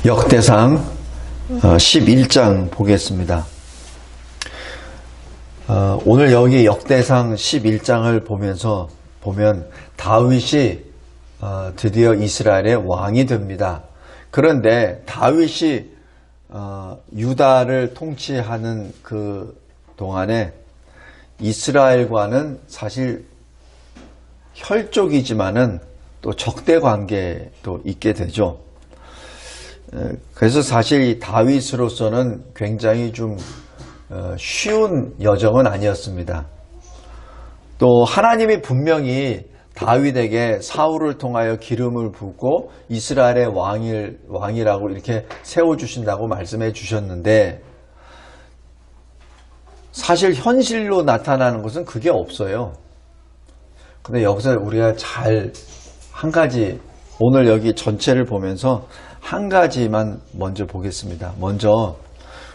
역대상 11장 보겠습니다. 오늘 여기 역대상 11장을 보면 다윗이 드디어 이스라엘의 왕이 됩니다. 그런데 다윗이 유다를 통치하는 그 동안에 이스라엘과는 사실 혈족이지만은 또 적대 관계도 있게 되죠. 그래서 사실 이 다윗으로서는 굉장히 좀 쉬운 여정은 아니었습니다. 또 하나님이 분명히 다윗에게 사울을 통하여 기름을 붓고 이스라엘의 왕이라고 이렇게 세워주신다고 말씀해 주셨는데 사실 현실로 나타나는 것은 그게 없어요. 근데 여기서 우리가 한 가지 오늘 여기 전체를 보면서 한 가지만 먼저 보겠습니다. 먼저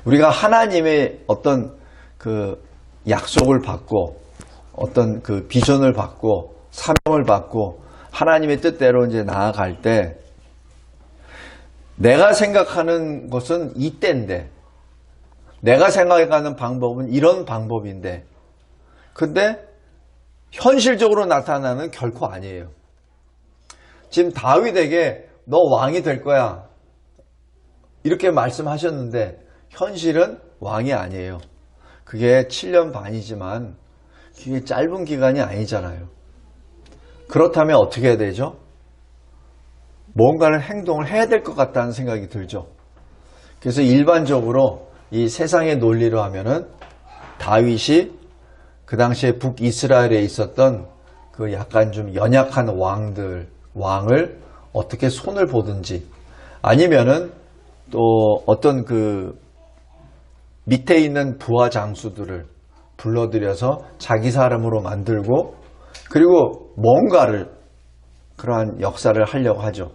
우리가 하나님의 어떤 그 약속을 받고 어떤 그 비전을 받고 사명을 받고 하나님의 뜻대로 이제 나아갈 때 내가 생각하는 것은 이때인데 내가 생각하는 방법은 이런 방법인데 근데 현실적으로 나타나는 결코 아니에요. 지금 다윗에게 너 왕이 될 거야 이렇게 말씀하셨는데 현실은 왕이 아니에요. 그게 7년 반이지만 그게 짧은 기간이 아니잖아요. 그렇다면 어떻게 해야 되죠? 뭔가를 행동을 해야 될 것 같다는 생각이 들죠. 그래서 일반적으로 이 세상의 논리로 하면은 다윗이 그 당시에 북이스라엘에 있었던 그 약간 좀 연약한 왕을 어떻게 손을 보든지 아니면은 또 어떤 그 밑에 있는 부하 장수들을 불러들여서 자기 사람으로 만들고 그리고 뭔가를 그러한 역사를 하려고 하죠.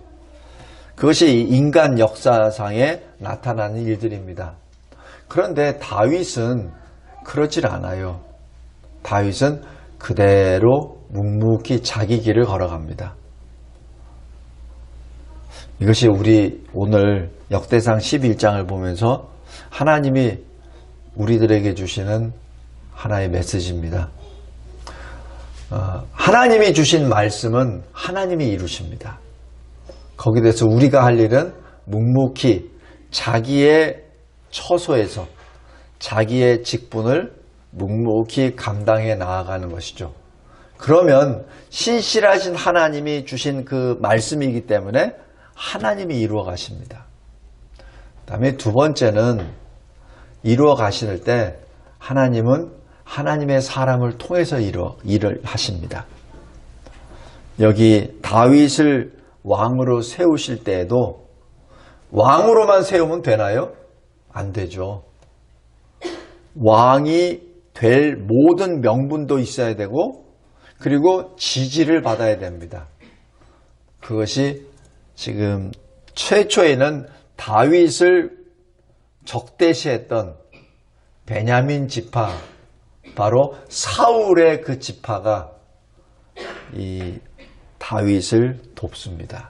그것이 인간 역사상에 나타나는 일들입니다. 그런데 다윗은 그렇질 않아요. 다윗은 그대로 묵묵히 자기 길을 걸어갑니다. 이것이 우리 오늘 역대상 11장을 보면서 하나님이 우리들에게 주시는 하나의 메시지입니다. 하나님이 주신 말씀은 하나님이 이루십니다. 거기에 대해서 우리가 할 일은 묵묵히 자기의 처소에서 자기의 직분을 묵묵히 감당해 나아가는 것이죠. 그러면 신실하신 하나님이 주신 그 말씀이기 때문에 하나님이 이루어 가십니다. 그 다음에 두 번째는 이루어 가실 때 하나님은 하나님의 사람을 통해서 일을 하십니다. 여기 다윗을 왕으로 세우실 때에도 왕으로만 세우면 되나요? 안 되죠. 왕이 될 모든 명분도 있어야 되고 그리고 지지를 받아야 됩니다. 그것이 지금 최초에는 다윗을 적대시했던 베냐민 지파 바로 사울의 그 지파가 이 다윗을 돕습니다.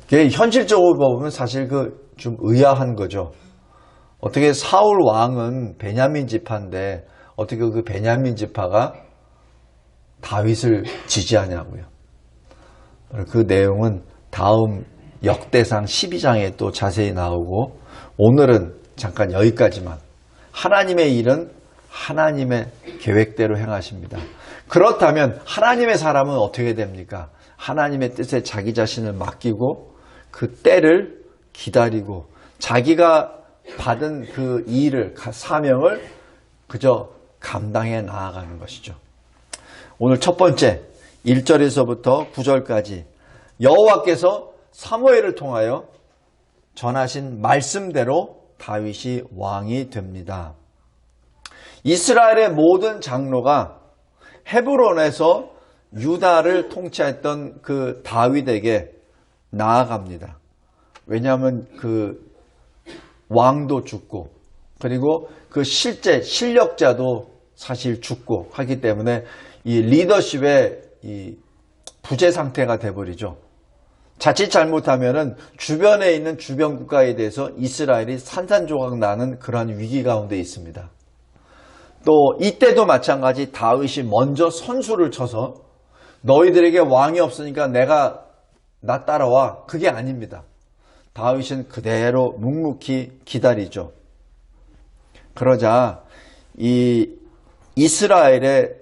현실적으로 보면 사실 그 좀 의아한 거죠. 어떻게 사울 왕은 베냐민 지파인데 어떻게 그 베냐민 지파가 다윗을 지지하냐고요. 그 내용은 다음 역대상 12장에 또 자세히 나오고 오늘은 잠깐 여기까지만. 하나님의 일은 하나님의 계획대로 행하십니다. 그렇다면 하나님의 사람은 어떻게 됩니까? 하나님의 뜻에 자기 자신을 맡기고 그 때를 기다리고 자기가 받은 그 일을, 사명을 그저 감당해 나아가는 것이죠. 오늘 첫 번째 1절에서부터 9절까지 여호와께서 사무엘을 통하여 전하신 말씀대로 다윗이 왕이 됩니다. 이스라엘의 모든 장로가 헤브론에서 유다를 통치했던 그 다윗에게 나아갑니다. 왜냐하면 그 왕도 죽고 그리고 그 실제 실력자도 사실 죽고 하기 때문에 이 리더십의 이 부재 상태가 돼버리죠. 자칫 잘못하면은 주변에 있는 주변 국가에 대해서 이스라엘이 산산조각 나는 그러한 위기 가운데 있습니다. 또 이때도 마찬가지 다윗이 먼저 선수를 쳐서 너희들에게 왕이 없으니까 나 따라와. 그게 아닙니다. 다윗은 그대로 묵묵히 기다리죠. 그러자 이 이스라엘의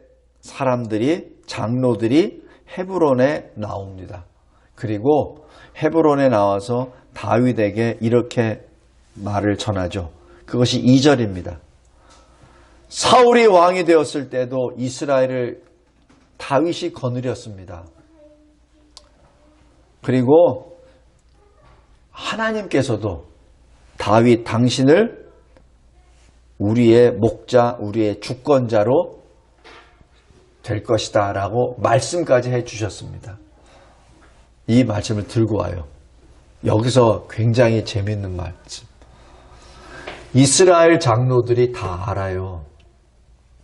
사람들이 장로들이 헤브론에 나옵니다. 그리고 헤브론에 나와서 다윗에게 이렇게 말을 전하죠. 그것이 2절입니다. 사울이 왕이 되었을 때도 이스라엘을 다윗이 거느렸습니다. 그리고 하나님께서도 다윗 당신을 우리의 목자, 우리의 주권자로 될 것이다 라고 말씀까지 해주셨습니다. 이 말씀을 들고 와요. 여기서 굉장히 재밌는 말씀. 이스라엘 장로들이 다 알아요.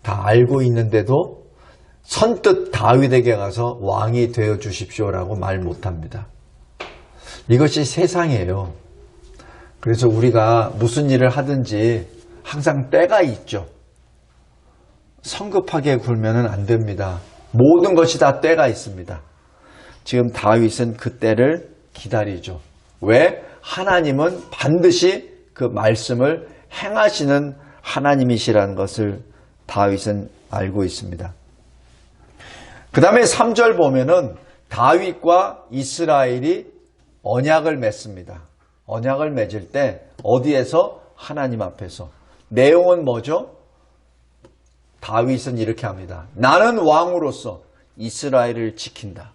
다 알고 있는데도 선뜻 다윗에게 가서 왕이 되어 주십시오라고 말 못합니다. 이것이 세상이에요. 그래서 우리가 무슨 일을 하든지 항상 때가 있죠. 성급하게 굴면은 안 됩니다. 모든 것이 다 때가 있습니다. 지금 다윗은 그 때를 기다리죠. 왜? 하나님은 반드시 그 말씀을 행하시는 하나님이시라는 것을 다윗은 알고 있습니다. 그 다음에 3절 보면은 다윗과 이스라엘이 언약을 맺습니다. 언약을 맺을 때 어디에서? 하나님 앞에서. 내용은 뭐죠? 다윗은 이렇게 합니다. 나는 왕으로서 이스라엘을 지킨다.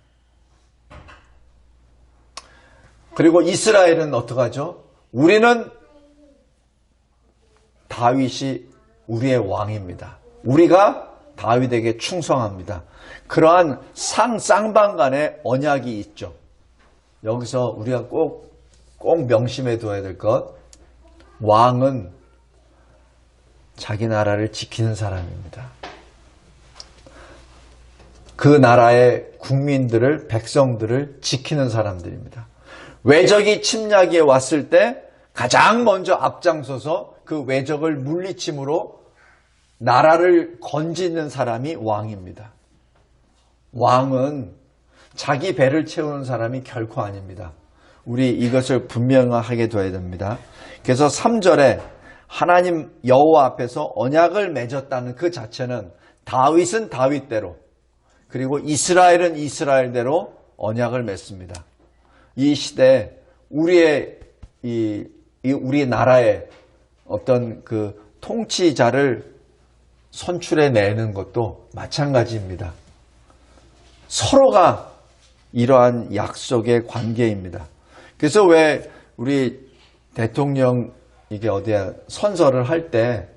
그리고 이스라엘은 어떡하죠? 우리는 다윗이 우리의 왕입니다. 우리가 다윗에게 충성합니다. 그러한 쌍방간의 언약이 있죠. 여기서 우리가 꼭 명심해 둬야 될 것, 왕은 자기 나라를 지키는 사람입니다. 그 나라의 국민들을, 백성들을 지키는 사람들입니다. 외적이 침략에 왔을 때 가장 먼저 앞장서서 그 외적을 물리침으로 나라를 건지는 사람이 왕입니다. 왕은 자기 배를 채우는 사람이 결코 아닙니다. 우리 이것을 분명하게 둬야 됩니다. 그래서 3절에 하나님 여호와 앞에서 언약을 맺었다는 그 자체는 다윗은 다윗대로, 그리고 이스라엘은 이스라엘대로 언약을 맺습니다. 이 시대에 우리 나라의 어떤 그 통치자를 선출해 내는 것도 마찬가지입니다. 서로가 이러한 약속의 관계입니다. 그래서 왜 우리 대통령 이게 어디야 선서를 할 때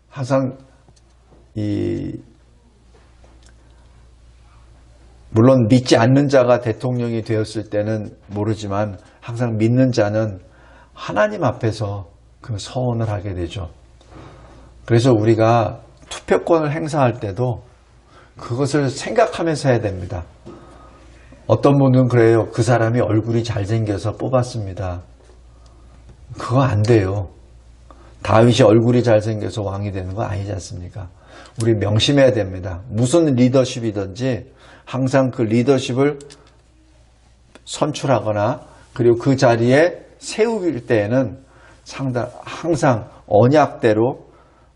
항상 물론 믿지 않는 자가 대통령이 되었을 때는 모르지만 항상 믿는 자는 하나님 앞에서 그 서원을 하게 되죠. 그래서 우리가 투표권을 행사할 때도 그것을 생각하면서 해야 됩니다. 어떤 분은 그래요. 그 사람이 얼굴이 잘생겨서 뽑았습니다. 그거 안 돼요. 다윗이 얼굴이 잘생겨서 왕이 되는 거 아니지 않습니까? 우리 명심해야 됩니다. 무슨 리더십이든지 항상 그 리더십을 선출하거나 그리고 그 자리에 세울 때에는 항상 언약대로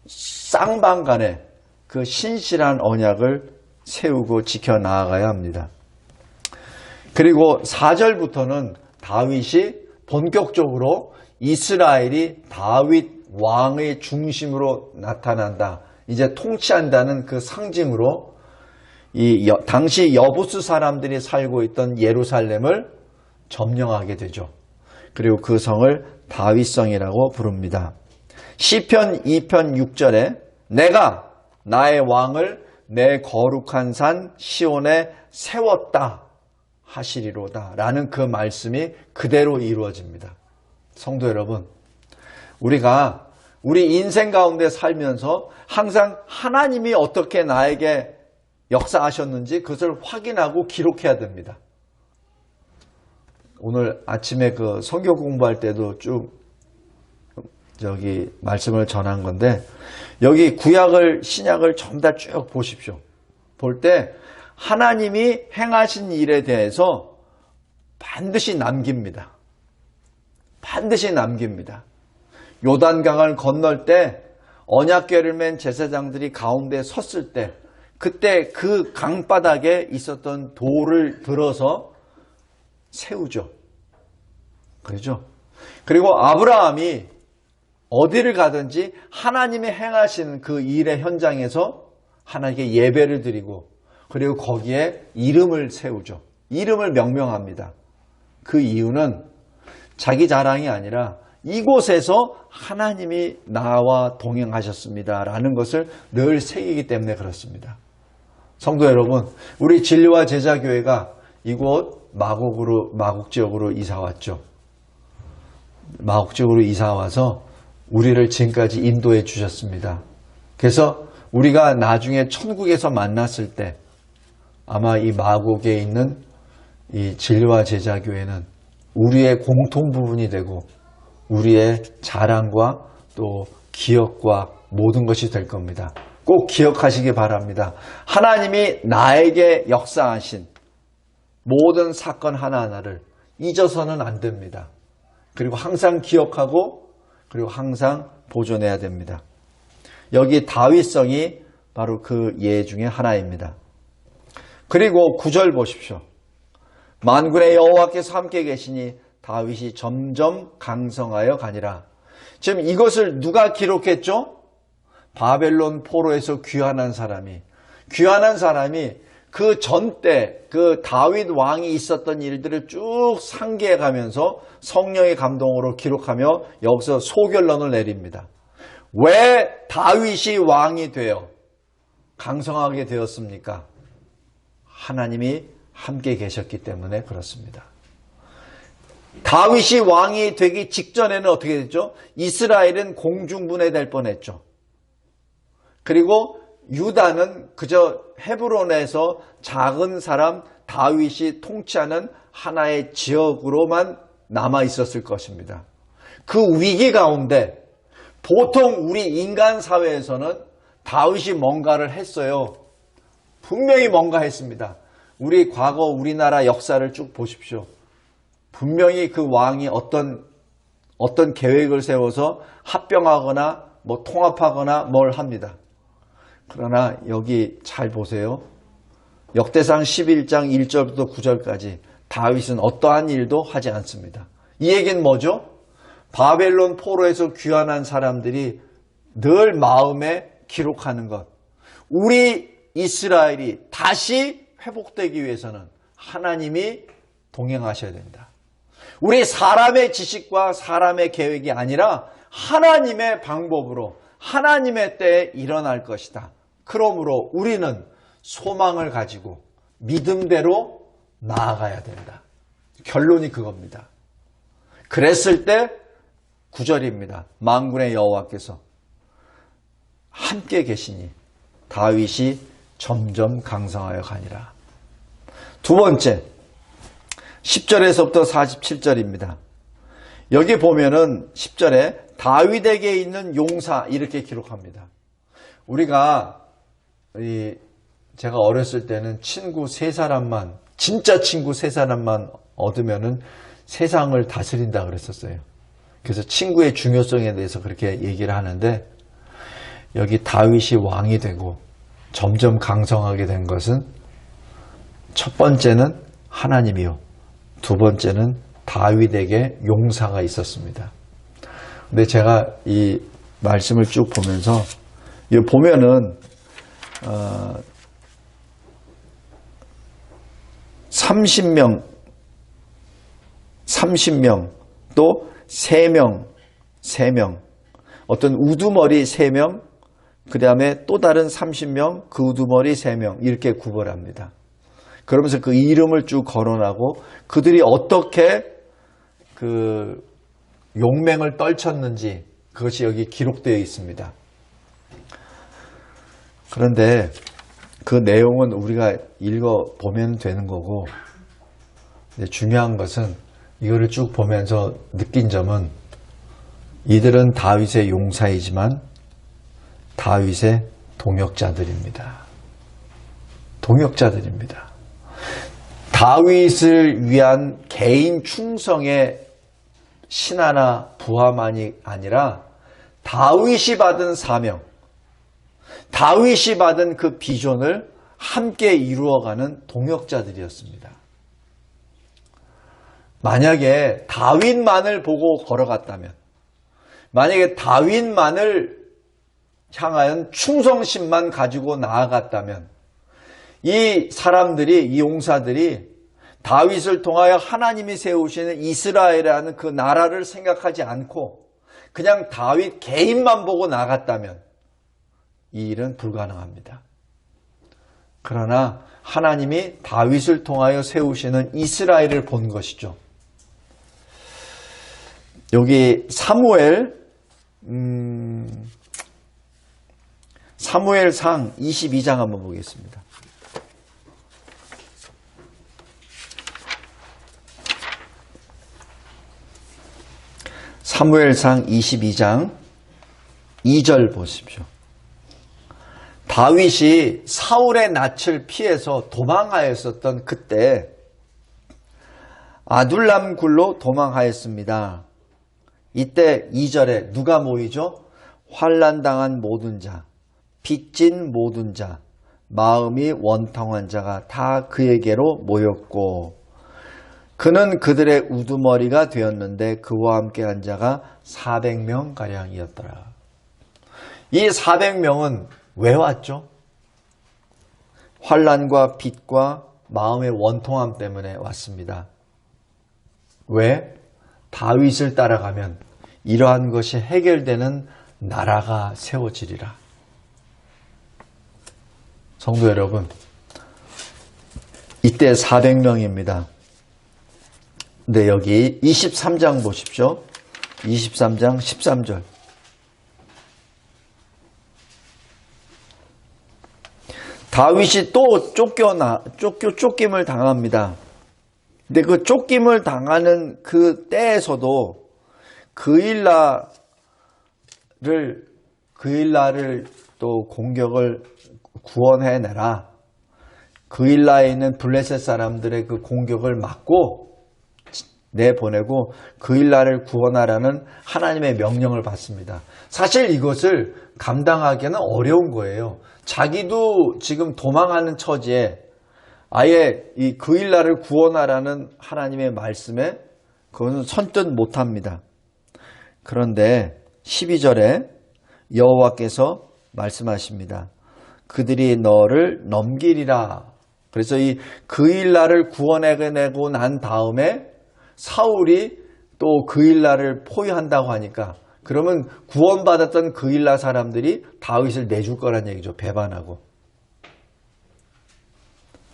쌍방간에 그 신실한 언약을 세우고 지켜나가야 합니다. 그리고 4절부터는 다윗이 본격적으로 이스라엘이 다윗 왕의 중심으로 나타난다. 이제 통치한다는 그 상징으로 당시 여부스 사람들이 살고 있던 예루살렘을 점령하게 되죠. 그리고 그 성을 다윗성이라고 부릅니다. 시편 2편 6절에 내가 나의 왕을 내 거룩한 산 시온에 세웠다 하시리로다 라는 그 말씀이 그대로 이루어집니다. 성도 여러분, 우리가 우리 인생 가운데 살면서 항상 하나님이 어떻게 나에게 역사하셨는지 그것을 확인하고 기록해야 됩니다. 오늘 아침에 그 성경 공부할 때도 쭉 말씀을 전한 건데, 여기 구약을 신약을 전부 다 쭉 보십시오. 볼 때 하나님이 행하신 일에 대해서 반드시 남깁니다. 반드시 남깁니다. 요단강을 건널 때 언약궤를 맨 제사장들이 가운데 섰을 때, 그때 그 강바닥에 있었던 돌을 들어서 세우죠. 그렇죠? 그리고 아브라함이 어디를 가든지 하나님이 행하신 그 일의 현장에서 하나님께 예배를 드리고, 그리고 거기에 이름을 세우죠. 이름을 명명합니다. 그 이유는 자기 자랑이 아니라 이곳에서 하나님이 나와 동행하셨습니다 라는 것을 늘 새기기 때문에 그렇습니다. 성도 여러분, 우리 진리와 제자교회가 이곳 마곡 지역으로 이사 왔죠. 마곡 지역으로 이사 와서 우리를 지금까지 인도해 주셨습니다. 그래서 우리가 나중에 천국에서 만났을 때 아마 이 마곡에 있는 이 진리와 제자교회는 우리의 공통 부분이 되고 우리의 자랑과 또 기억과 모든 것이 될 겁니다. 꼭 기억하시기 바랍니다. 하나님이 나에게 역사하신 모든 사건 하나하나를 잊어서는 안 됩니다. 그리고 항상 기억하고 그리고 항상 보존해야 됩니다. 여기 다윗성이 바로 그 예 중에 하나입니다. 그리고 9절 보십시오. 만군의 여호와께서 함께 계시니 다윗이 점점 강성하여 가니라. 지금 이것을 누가 기록했죠? 바벨론 포로에서 귀환한 사람이 그 전 때 그 다윗 왕이 있었던 일들을 쭉 상기해 가면서 성령의 감동으로 기록하며 여기서 소결론을 내립니다. 왜 다윗이 왕이 되어 강성하게 되었습니까? 하나님이 함께 계셨기 때문에 그렇습니다. 다윗이 왕이 되기 직전에는 어떻게 됐죠? 이스라엘은 공중분해될 뻔했죠. 그리고 유다는 그저 헤브론에서 작은 사람 다윗이 통치하는 하나의 지역으로만 남아 있었을 것입니다. 그 위기 가운데 보통 우리 인간 사회에서는 다윗이 뭔가를 했어요. 분명히 뭔가 했습니다. 우리 과거 우리나라 역사를 쭉 보십시오. 분명히 그 왕이 어떤 계획을 세워서 합병하거나 뭐 통합하거나 뭘 합니다. 그러나 여기 잘 보세요. 역대상 11장 1절부터 9절까지 다윗은 어떠한 일도 하지 않습니다. 이 얘기는 뭐죠? 바벨론 포로에서 귀환한 사람들이 늘 마음에 기록하는 것. 우리 이스라엘이 다시 회복되기 위해서는 하나님이 동행하셔야 된다. 우리 사람의 지식과 사람의 계획이 아니라 하나님의 방법으로 하나님의 때에 일어날 것이다. 그러므로 우리는 소망을 가지고 믿음대로 나아가야 된다. 결론이 그겁니다. 그랬을 때 9절입니다. 만군의 여호와께서 함께 계시니 다윗이 점점 강성하여 가니라. 두 번째 10절에서부터 47절입니다. 여기 보면은 10절에 다윗에게 있는 용사 이렇게 기록합니다. 우리가 제가 어렸을 때는 친구 세 사람만, 진짜 친구 세 사람만 얻으면은 세상을 다스린다 그랬었어요. 그래서 친구의 중요성에 대해서 그렇게 얘기를 하는데, 여기 다윗이 왕이 되고 점점 강성하게 된 것은 첫 번째는 하나님이요, 두 번째는 다윗에게 용사가 있었습니다. 근데 제가 이 말씀을 쭉 보면서 여기 보면은 30명 또 3명 어떤 우두머리 3명 그 다음에 또 다른 30명 그 우두머리 3명 이렇게 구별합니다. 그러면서 그 이름을 쭉 거론하고 그들이 어떻게 그 용맹을 떨쳤는지 그것이 여기 기록되어 있습니다. 그런데 그 내용은 우리가 읽어보면 되는 거고, 중요한 것은 이거를 쭉 보면서 느낀 점은 이들은 다윗의 용사이지만 다윗의 동역자들입니다. 동역자들입니다. 다윗을 위한 개인 충성의 신하나 부하만이 아니라 다윗이 받은 사명, 다윗이 받은 그 비전을 함께 이루어가는 동역자들이었습니다. 만약에 다윗만을 보고 걸어갔다면, 만약에 다윗만을 향하여 충성심만 가지고 나아갔다면 이 사람들이, 이 용사들이 다윗을 통하여 하나님이 세우시는 이스라엘이라는 그 나라를 생각하지 않고 그냥 다윗 개인만 보고 나갔다면 이 일은 불가능합니다. 그러나 하나님이 다윗을 통하여 세우시는 이스라엘을 본 것이죠. 여기 사무엘상 22장 한번 보겠습니다. 사무엘상 22장 2절 보십시오. 다윗이 사울의 낯을 피해서 도망하였었던 그때 아둘람 굴로 도망하였습니다. 이때 2절에 누가 모이죠? 환난당한 모든 자, 빚진 모든 자, 마음이 원통한 자가 다 그에게로 모였고 그는 그들의 우두머리가 되었는데 그와 함께한 자가 400명가량이었더라. 이 400명은 왜 왔죠? 환난과 빚과 마음의 원통함 때문에 왔습니다. 왜? 다윗을 따라가면 이러한 것이 해결되는 나라가 세워지리라. 성도 여러분, 이때 400명입니다. 근데 여기 23장 보십시오. 23장 13절. 다윗이 또 쫓김을 당합니다. 근데 그 쫓김을 당하는 그 때에서도 그일라를 또 공격을 구원해내라. 그일라에 있는 블레셋 사람들의 그 공격을 막고 내보내고 그일라를 구원하라는 하나님의 명령을 받습니다. 사실 이것을 감당하기는 어려운 거예요. 자기도 지금 도망하는 처지에 아예 이 그일라를 구원하라는 하나님의 말씀에 그것은 선뜻 못합니다. 그런데 12절에 여호와께서 말씀하십니다. 그들이 너를 넘기리라. 그래서 이 그일라를 구원해내고 난 다음에 사울이 또 그일라를 포위한다고 하니까 그러면 구원받았던 그일라 사람들이 다윗을 내줄 거란 얘기죠. 배반하고.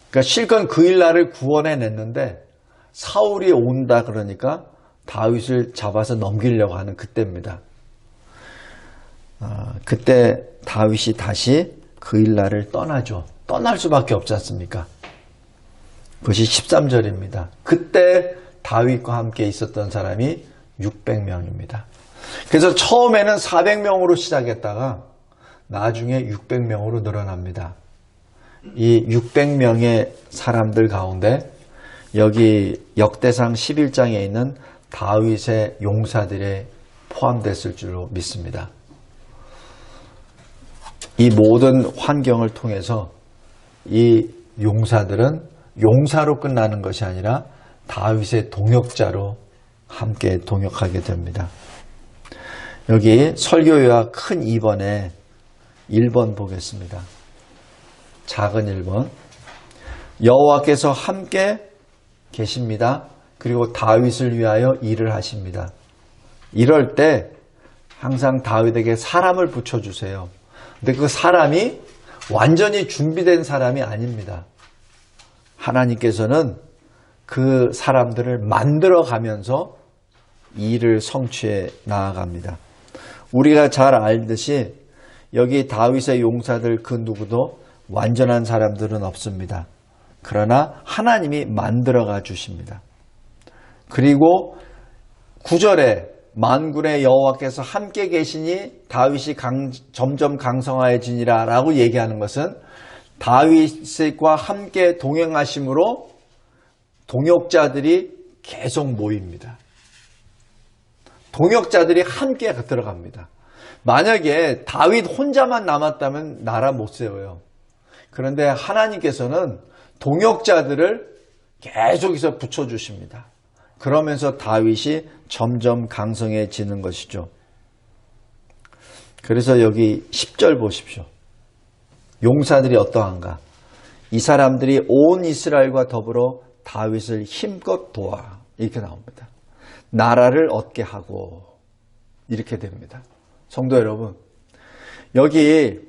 그러니까 실컷 그일라를 구원해냈는데 사울이 온다 그러니까 다윗을 잡아서 넘기려고 하는 그때입니다. 그때 다윗이 다시 그일라를 떠나죠. 떠날 수밖에 없지 않습니까? 그것이 13절입니다. 그때 다윗과 함께 있었던 사람이 600명입니다. 그래서 처음에는 400명으로 시작했다가 나중에 600명으로 늘어납니다. 이 600명의 사람들 가운데 여기 역대상 11장에 있는 다윗의 용사들에 포함됐을 줄로 믿습니다. 이 모든 환경을 통해서 이 용사들은 용사로 끝나는 것이 아니라 다윗의 동역자로 함께 동역하게 됩니다. 여기 설교요약 큰 2번에 1번 보겠습니다. 작은 1번. 여호와께서 함께 계십니다. 그리고 다윗을 위하여 일을 하십니다. 이럴 때 항상 다윗에게 사람을 붙여주세요. 근데 그 사람이 완전히 준비된 사람이 아닙니다. 하나님께서는 그 사람들을 만들어 가면서 일을 성취해 나아갑니다. 우리가 잘 알듯이 여기 다윗의 용사들 그 누구도 완전한 사람들은 없습니다. 그러나 하나님이 만들어가 주십니다. 그리고 9절에 만군의 여호와께서 함께 계시니 다윗이 점점 강성하여지니라 라고 얘기하는 것은 다윗과 함께 동행하심으로 동역자들이 계속 모입니다. 동역자들이 함께 들어갑니다. 만약에 다윗 혼자만 남았다면 나라 못 세워요. 그런데 하나님께서는 동역자들을 계속해서 붙여주십니다. 그러면서 다윗이 점점 강성해지는 것이죠. 그래서 여기 10절 보십시오. 용사들이 어떠한가? 이 사람들이 온 이스라엘과 더불어 다윗을 힘껏 도와. 이렇게 나옵니다. 나라를 얻게 하고 이렇게 됩니다. 성도 여러분, 여기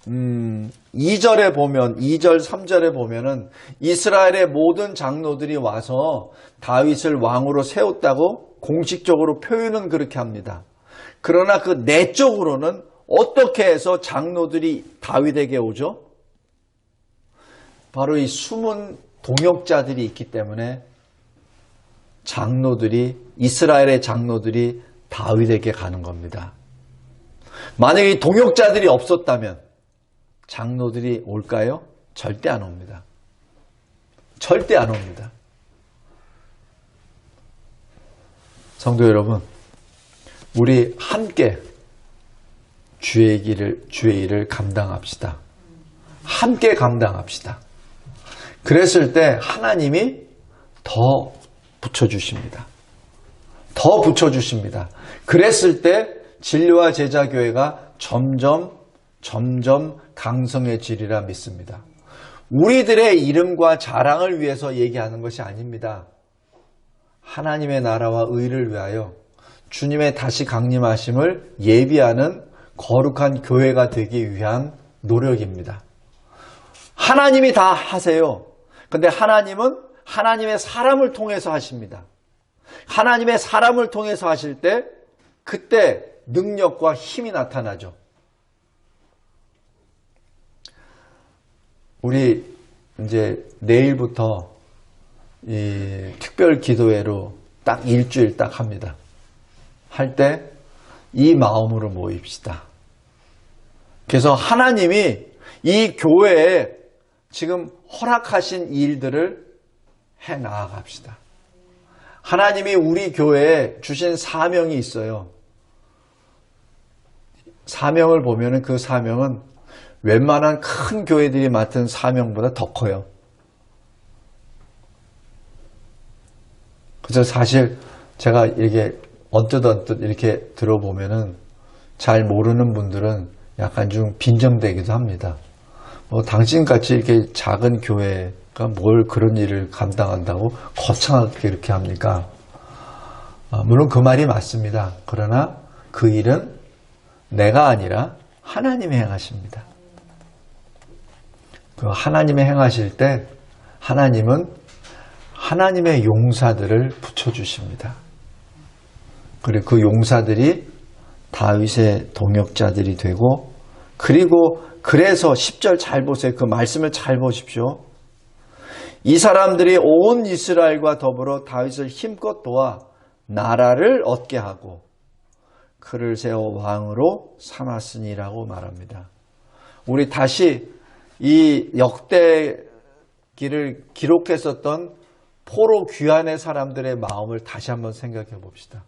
2절에 보면 2절 3절에 보면은 이스라엘의 모든 장로들이 와서 다윗을 왕으로 세웠다고 공식적으로 표현은 그렇게 합니다. 그러나 그 내적으로는 어떻게 해서 장로들이 다윗에게 오죠? 바로 이 숨은 동역자들이 있기 때문에 이스라엘의 장로들이 다윗에게 가는 겁니다. 만약에 이 동역자들이 없었다면 장로들이 올까요? 절대 안 옵니다. 절대 안 옵니다. 성도 여러분, 우리 함께 주의 일을 감당합시다. 함께 감당합시다. 그랬을 때 하나님이 더 붙여주십니다. 더 붙여주십니다. 그랬을 때 진리와 제자교회가 점점 강성해지리라 믿습니다. 우리들의 이름과 자랑을 위해서 얘기하는 것이 아닙니다. 하나님의 나라와 의를 위하여 주님의 다시 강림하심을 예비하는 거룩한 교회가 되기 위한 노력입니다. 하나님이 다 하세요. 근데 하나님은 하나님의 사람을 통해서 하십니다. 하나님의 사람을 통해서 하실 때 그때 능력과 힘이 나타나죠. 우리 이제 내일부터 이 특별 기도회로 딱 일주일 딱 합니다. 할 때 이 마음으로 모입시다. 그래서 하나님이 이 교회에 지금 허락하신 일들을 해 나아갑시다. 하나님이 우리 교회에 주신 사명이 있어요. 사명을 보면은 그 사명은 웬만한 큰 교회들이 맡은 사명보다 더 커요. 그래서 사실 제가 이렇게 언뜻 이렇게 들어보면은 잘 모르는 분들은 약간 좀 빈정되기도 합니다. 뭐 당신같이 이렇게 작은 교회가 뭘 그런 일을 감당한다고 거창하게 이렇게 합니까? 물론 그 말이 맞습니다. 그러나 그 일은 내가 아니라 하나님이 행하십니다. 그 하나님이 행하실 때 하나님은 하나님의 용사들을 붙여주십니다. 그리고 그 용사들이 다윗의 동역자들이 되고, 그리고 그래서 10절 잘 보세요. 그 말씀을 잘 보십시오. 이 사람들이 온 이스라엘과 더불어 다윗을 힘껏 도와 나라를 얻게 하고 그를 세워 왕으로 삼았으니라고 말합니다. 우리 다시 이 역대기를 기록했었던 포로 귀환의 사람들의 마음을 다시 한번 생각해 봅시다.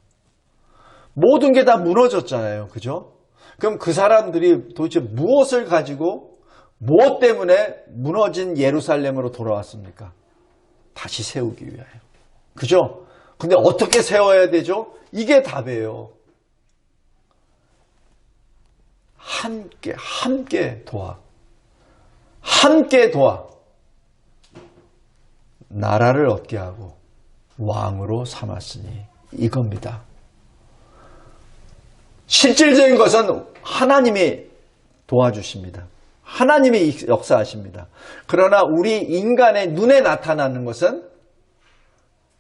모든 게 다 무너졌잖아요. 그죠? 그럼 그 사람들이 도대체 무엇을 가지고 무엇 때문에 무너진 예루살렘으로 돌아왔습니까? 다시 세우기 위하여. 그죠? 근데 어떻게 세워야 되죠? 이게 답이에요. 함께 도와. 함께 도와. 나라를 얻게 하고 왕으로 삼았으니 이겁니다. 실질적인 것은 하나님이 도와주십니다. 하나님이 역사하십니다. 그러나 우리 인간의 눈에 나타나는 것은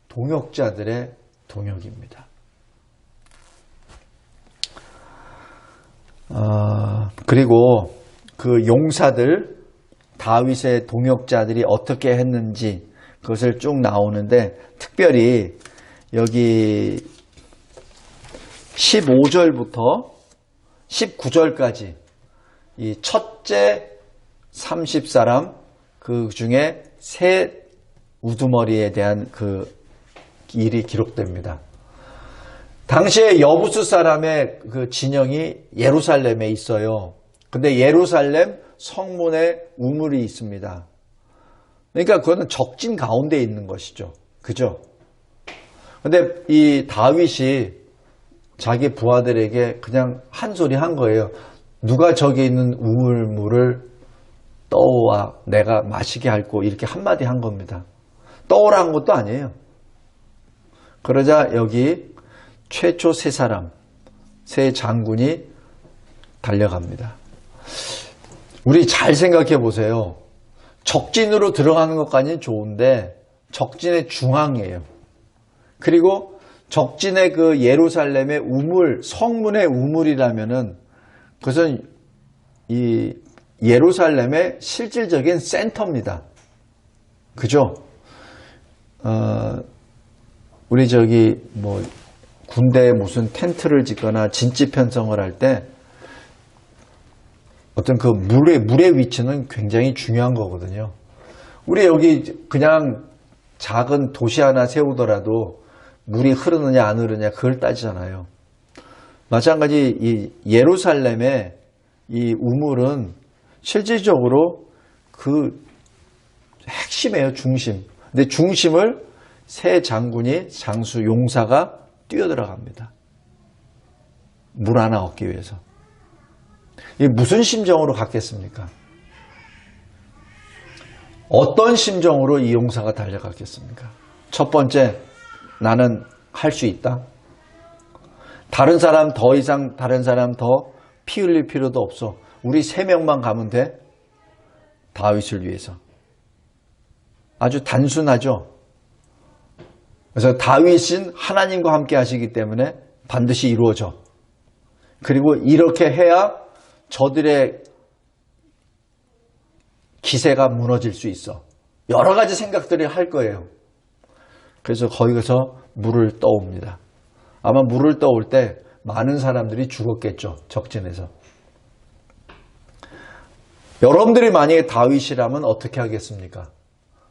동역자들의 동역입니다. 그리고 그 용사들, 다윗의 동역자들이 어떻게 했는지 그것을 쭉 나오는데, 특별히 여기 15절부터 19절까지 이 첫째 30사람 그 중에 세 우두머리에 대한 그 일이 기록됩니다. 당시에 여부수 사람의 그 진영이 예루살렘에 있어요. 근데 예루살렘 성문에 우물이 있습니다. 그러니까 그거는 적진 가운데 있는 것이죠. 그죠? 근데 이 다윗이 자기 부하들에게 그냥 한 소리 한 거예요. 누가 저기 있는 우물물을 떠와 내가 마시게 할고 이렇게 한마디 한 겁니다. 떠오라 한 것도 아니에요. 그러자 여기 최초 세 사람, 세 장군이 달려갑니다. 우리 잘 생각해 보세요. 적진으로 들어가는 것까지는 좋은데 적진의 중앙이에요. 그리고 적진의 그 예루살렘의 우물, 성문의 우물이라면은 그것은 이 예루살렘의 실질적인 센터입니다. 그죠? 우리 저기 뭐 군대에 무슨 텐트를 짓거나 진지 편성을 할 때 어떤 그 물의 위치는 굉장히 중요한 거거든요. 우리 여기 그냥 작은 도시 하나 세우더라도 물이 흐르느냐 안 흐르느냐 그걸 따지잖아요. 마찬가지 이 예루살렘의 이 우물은 실질적으로 그 핵심이에요, 중심. 근데 중심을 세 장군이 장수 용사가 뛰어들어갑니다. 물 하나 얻기 위해서. 이게 무슨 심정으로 갔겠습니까? 어떤 심정으로 이 용사가 달려갔겠습니까? 첫 번째, 나는 할 수 있다. 다른 사람 더 이상 다른 사람 더 피 흘릴 필요도 없어. 우리 세 명만 가면 돼. 다윗을 위해서. 아주 단순하죠. 그래서 다윗은 하나님과 함께 하시기 때문에 반드시 이루어져. 그리고 이렇게 해야 저들의 기세가 무너질 수 있어. 여러 가지 생각들을 할 거예요. 그래서 거기서 물을 떠옵니다. 아마 물을 떠올 때 많은 사람들이 죽었겠죠. 적진에서. 여러분들이 만약에 다윗이라면 어떻게 하겠습니까?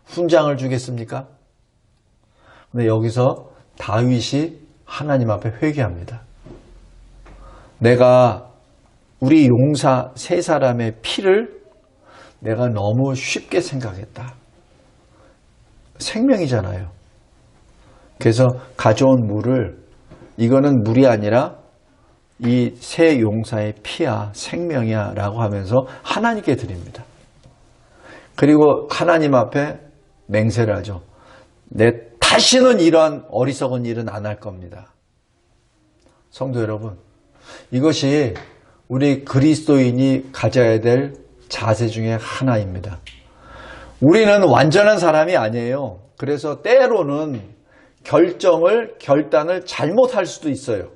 훈장을 주겠습니까? 근데 여기서 다윗이 하나님 앞에 회개합니다. 내가 우리 용사 세 사람의 피를 내가 너무 쉽게 생각했다. 생명이잖아요. 그래서 가져온 물을 이거는 물이 아니라 이 세 용사의 피야 생명이야 라고 하면서 하나님께 드립니다. 그리고 하나님 앞에 맹세를 하죠. 내 다시는 이러한 어리석은 일은 안 할 겁니다. 성도 여러분, 이것이 우리 그리스도인이 가져야 될 자세 중에 하나입니다. 우리는 완전한 사람이 아니에요. 그래서 때로는 결단을 잘못할 수도 있어요.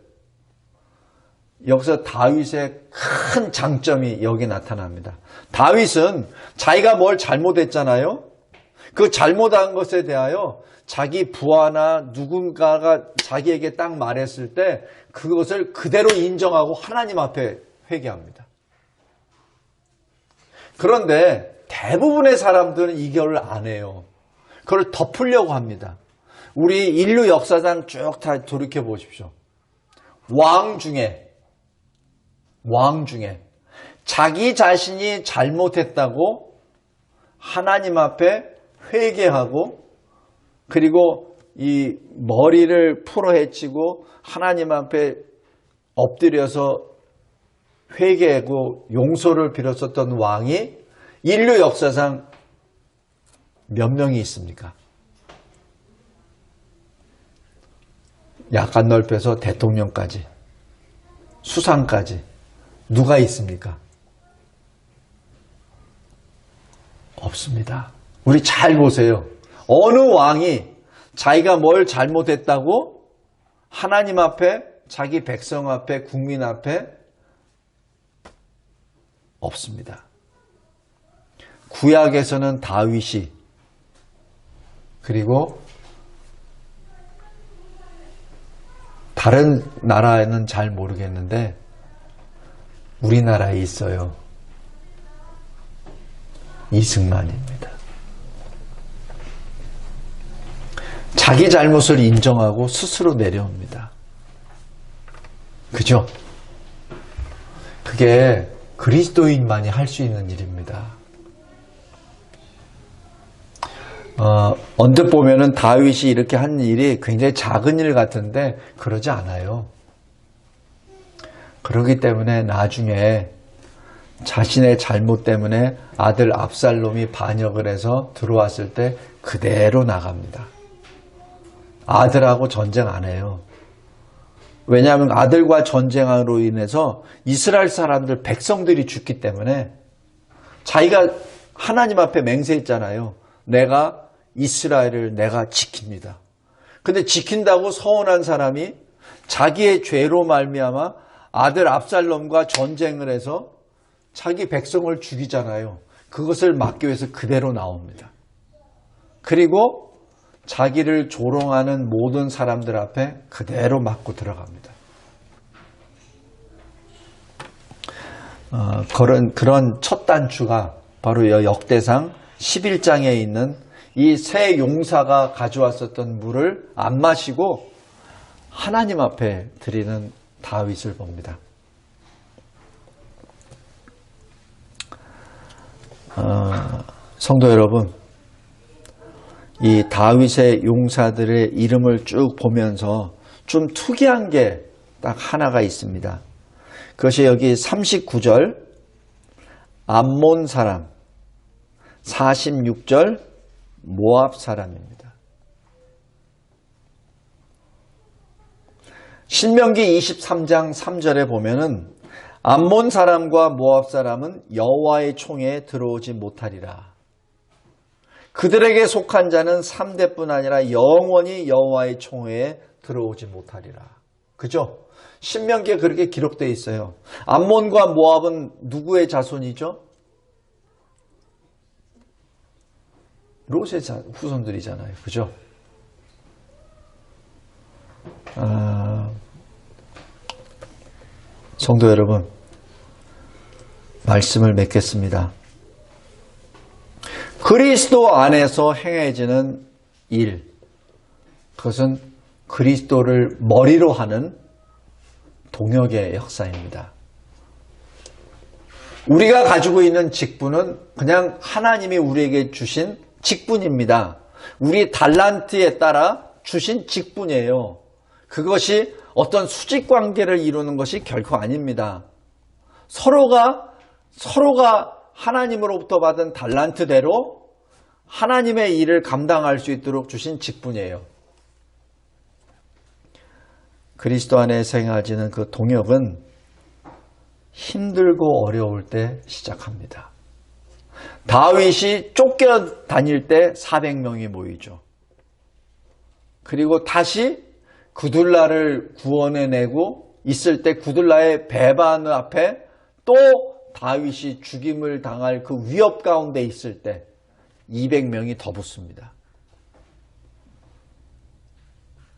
여기서 다윗의 큰 장점이 여기 나타납니다. 다윗은 자기가 뭘 잘못했잖아요. 그 잘못한 것에 대하여 자기 부하나 누군가가 자기에게 딱 말했을 때 그것을 그대로 인정하고 하나님 앞에 회개합니다. 그런데 대부분의 사람들은 이걸 안 해요. 그걸 덮으려고 합니다. 우리 인류 역사상 쭉 다 돌이켜 보십시오. 왕 중에 자기 자신이 잘못했다고 하나님 앞에 회개하고 그리고 이 머리를 풀어헤치고 하나님 앞에 엎드려서 회개하고 용서를 빌었었던 왕이 인류 역사상 몇 명이 있습니까? 약간 넓혀서 대통령까지, 수상까지 누가 있습니까? 없습니다. 우리 잘 보세요. 어느 왕이 자기가 뭘 잘못했다고 하나님 앞에, 자기 백성 앞에, 국민 앞에 없습니다. 구약에서는 다윗이, 그리고 다른 나라에는 잘 모르겠는데 우리나라에 있어요. 이승만입니다. 자기 잘못을 인정하고 스스로 내려옵니다. 그죠? 그게 그리스도인만이 할 수 있는 일입니다. 언뜻 보면은 다윗이 이렇게 한 일이 굉장히 작은 일 같은데 그러지 않아요. 그렇기 때문에 나중에 자신의 잘못 때문에 아들 압살롬이 반역을 해서 들어왔을 때 그대로 나갑니다. 아들하고 전쟁 안 해요. 왜냐하면 아들과 전쟁으로 인해서 이스라엘 사람들, 백성들이 죽기 때문에 자기가 하나님 앞에 맹세했잖아요. 내가 이스라엘을 내가 지킵니다. 근데 지킨다고 서운한 사람이 자기의 죄로 말미암아 아들 압살롬과 전쟁을 해서 자기 백성을 죽이잖아요. 그것을 막기 위해서 그대로 나옵니다. 그리고 자기를 조롱하는 모든 사람들 앞에 그대로 맞고 들어갑니다. 그런 첫 단추가 바로 역대상 11장에 있는 이 세 용사가 가져왔었던 물을 안 마시고 하나님 앞에 드리는 다윗을 봅니다. 성도 여러분, 이 다윗의 용사들의 이름을 쭉 보면서 좀 특이한 게 딱 하나가 있습니다. 그것이 여기 39절 암몬 사람, 46절 모압 사람입니다. 신명기 23장 3절에 보면은 암몬 사람과 모압 사람은 여호와의 총회에 들어오지 못하리라. 그들에게 속한 자는 3대뿐 아니라 영원히 여호와의 총회에 들어오지 못하리라. 그죠? 신명기에 그렇게 기록되어 있어요. 암몬과 모압은 누구의 자손이죠? 롯의 후손들이잖아요. 그죠? 성도 여러분, 말씀을 맺겠습니다. 그리스도 안에서 행해지는 일, 그것은 그리스도를 머리로 하는 동역의 역사입니다. 우리가 가지고 있는 직분은 그냥 하나님이 우리에게 주신 직분입니다. 우리 달란트에 따라 주신 직분이에요. 그것이 어떤 수직 관계를 이루는 것이 결코 아닙니다. 서로가 하나님으로부터 받은 달란트대로 하나님의 일을 감당할 수 있도록 주신 직분이에요. 그리스도 안에 행하지는 그 동역은 힘들고 어려울 때 시작합니다. 다윗이 쫓겨다닐 때 400명이 모이죠. 그리고 다시 구둘라를 구원해내고 있을 때 구둘라의 배반 앞에 또 다윗이 죽임을 당할 그 위협 가운데 있을 때 200명이 더 붙습니다.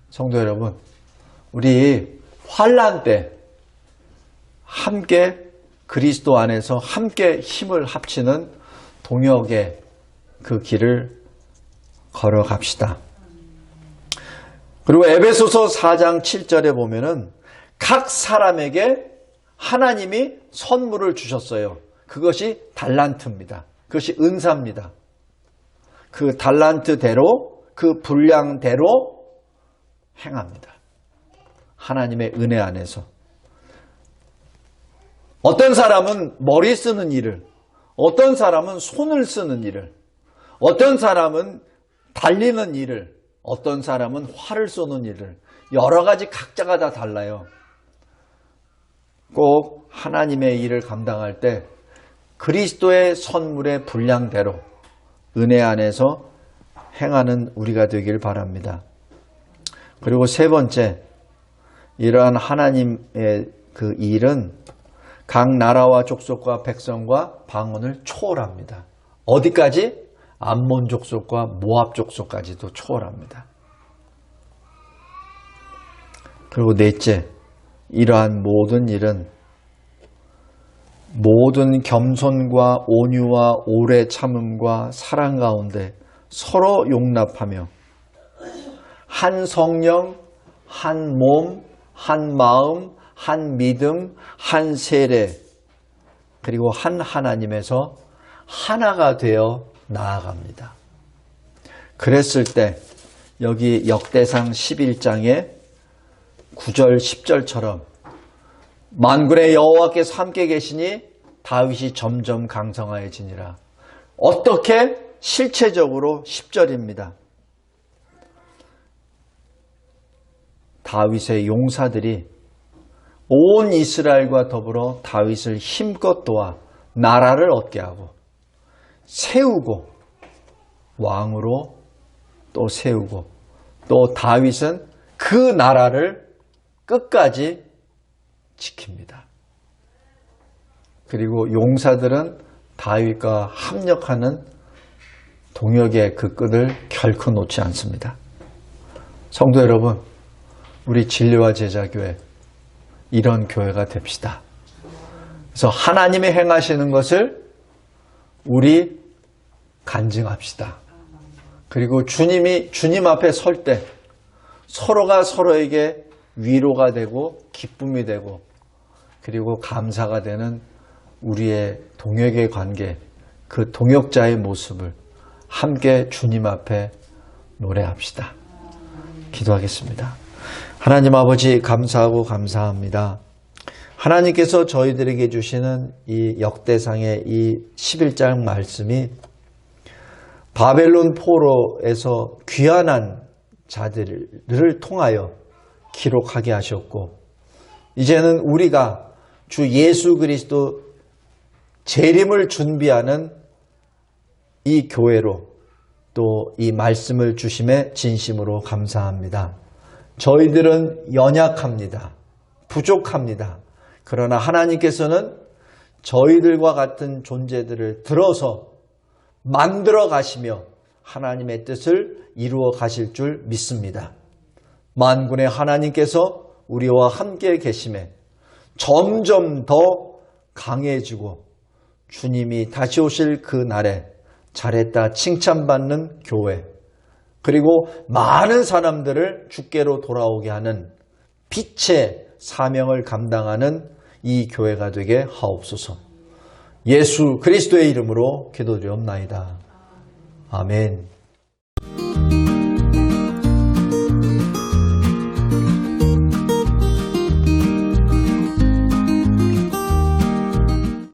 성도 여러분, 우리 환난 때 함께 그리스도 안에서 함께 힘을 합치는 동역의 그 길을 걸어갑시다. 그리고 에베소서 4장 7절에 보면은 각 사람에게 하나님이 선물을 주셨어요. 그것이 달란트입니다. 그것이 은사입니다. 그 달란트대로, 그 분량대로 행합니다. 하나님의 은혜 안에서. 어떤 사람은 머리 쓰는 일을, 어떤 사람은 손을 쓰는 일을, 어떤 사람은 달리는 일을, 어떤 사람은 활을 쏘는 일을, 여러 가지 각자가 다 달라요. 꼭 하나님의 일을 감당할 때 그리스도의 선물의 분량대로 은혜 안에서 행하는 우리가 되길 바랍니다. 그리고 세 번째, 이러한 하나님의 그 일은 각 나라와 족속과 백성과 방언을 초월합니다. 어디까지? 암몬 족속과 모압 족속까지도 초월합니다. 그리고 넷째, 이러한 모든 일은 모든 겸손과 온유와 오래 참음과 사랑 가운데 서로 용납하며 한 성령, 한 몸, 한 마음, 한 믿음, 한 세례, 그리고 한 하나님에서 하나가 되어 나아갑니다. 그랬을 때 여기 역대상 11장의 9절 10절처럼 만군의 여호와께서 함께 계시니 다윗이 점점 강성하여지니라. 어떻게? 실체적으로 10절입니다. 다윗의 용사들이 온 이스라엘과 더불어 다윗을 힘껏 도와 나라를 얻게 하고 세우고 왕으로 또 세우고 또 다윗은 그 나라를 끝까지 지킵니다. 그리고 용사들은 다윗과 합력하는 동역의 그 끈을 결코 놓지 않습니다. 성도 여러분, 우리 진리와 제자교회 이런 교회가 됩시다. 그래서 하나님이 행하시는 것을 우리 간증합시다. 그리고 주님 앞에 설 때 서로가 서로에게 위로가 되고 기쁨이 되고 그리고 감사가 되는 우리의 동역의 관계, 그 동역자의 모습을 함께 주님 앞에 노래합시다. 기도하겠습니다. 하나님 아버지 감사하고 감사합니다. 하나님께서 저희들에게 주시는 이 역대상의 이 11장 말씀이 바벨론 포로에서 귀환한 자들을 통하여 기록하게 하셨고 이제는 우리가 주 예수 그리스도 재림을 준비하는 이 교회로 또 이 말씀을 주심에 진심으로 감사합니다. 저희들은 연약합니다. 부족합니다. 그러나 하나님께서는 저희들과 같은 존재들을 들어서 만들어 가시며 하나님의 뜻을 이루어 가실 줄 믿습니다. 만군의 하나님께서 우리와 함께 계심에 점점 더 강해지고 주님이 다시 오실 그 날에 잘했다 칭찬받는 교회, 그리고 많은 사람들을 주께로 돌아오게 하는 빛의 사명을 감당하는 이 교회가 되게 하옵소서. 예수 그리스도의 이름으로 기도드리옵나이다. 아멘.